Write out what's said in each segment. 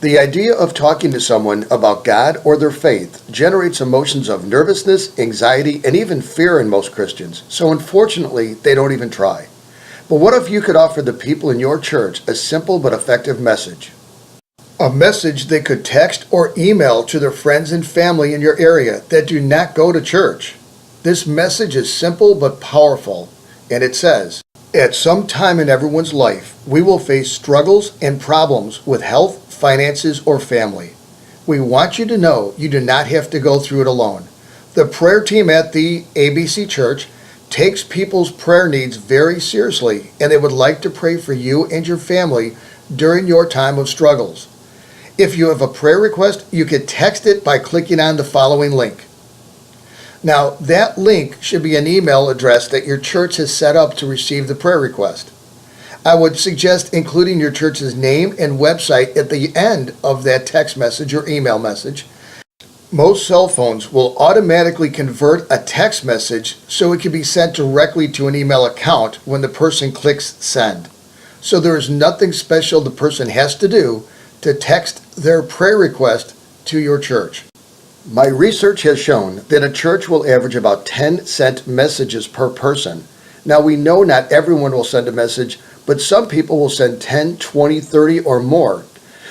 The idea of talking to someone about God or their faith generates emotions of nervousness, anxiety, and even fear in most Christians, so unfortunately, they don't even try. But what if you could offer the people in your church a simple but effective message? A message they could text or email to their friends and family in your area that do not go to church. This message is simple but powerful, and it says, at some time in everyone's life, we will face struggles and problems with health, finances, or family. We want you to know you do not have to go through it alone. The prayer team at the ABC Church takes people's prayer needs very seriously, and they would like to pray for you and your family during your time of struggles. If you have a prayer request, you can text it by clicking on the following link. Now, that link should be an email address that your church has set up to receive the prayer request. I would suggest including your church's name and website at the end of that text message or email message. Most cell phones will automatically convert a text message so it can be sent directly to an email account when the person clicks send. So there is nothing special the person has to do to text their prayer request to your church. My research has shown that a church will average about 10 sent messages per person. Now we know not everyone will send a message, but some people will send 10, 20, 30, or more.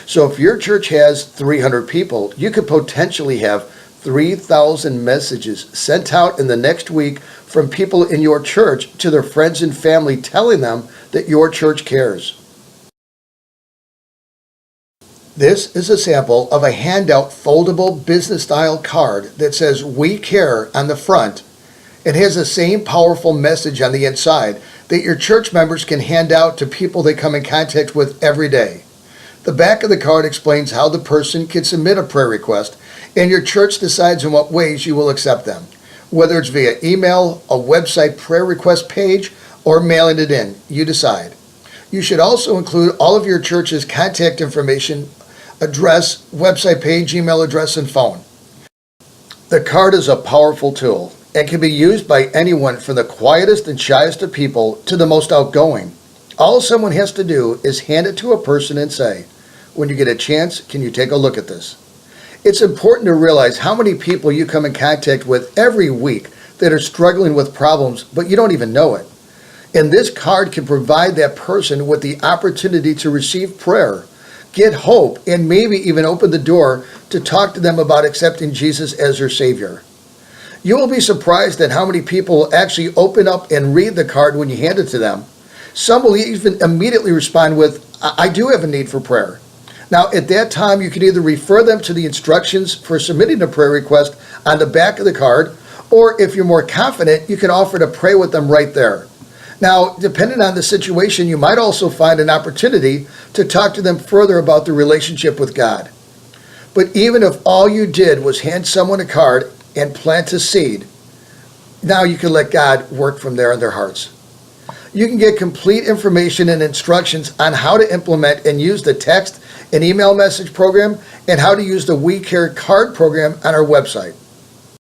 So if your church has 300 people, you could potentially have 3,000 messages sent out in the next week from people in your church to their friends and family telling them that your church cares. This is a sample of a handout foldable business-style card that says "We Care" on the front. It has the same powerful message on the inside that your church members can hand out to people they come in contact with every day. The back of the card explains how the person can submit a prayer request, and your church decides in what ways you will accept them, whether it's via email, a website prayer request page, or mailing it in. You decide. You should also include all of your church's contact information, address, website page, email address, and phone. The card is a powerful tool and can be used by anyone from the quietest and shyest of people to the most outgoing. All someone has to do is hand it to a person and say, "When you get a chance, can you take a look at this?" It's important to realize how many people you come in contact with every week that are struggling with problems, but you don't even know it. And this card can provide that person with the opportunity to receive prayer, get hope, and maybe even open the door to talk to them about accepting Jesus as their Savior. You will be surprised at how many people will actually open up and read the card when you hand it to them. Some will even immediately respond with, "I do have a need for prayer." Now, at that time, you can either refer them to the instructions for submitting a prayer request on the back of the card, or if you're more confident, you can offer to pray with them right there. Now, depending on the situation, you might also find an opportunity to talk to them further about their relationship with God. But even if all you did was hand someone a card and plant a seed, now you can let God work from there in their hearts. You can get complete information and instructions on how to implement and use the text and email message program and how to use the We Care card program on our website.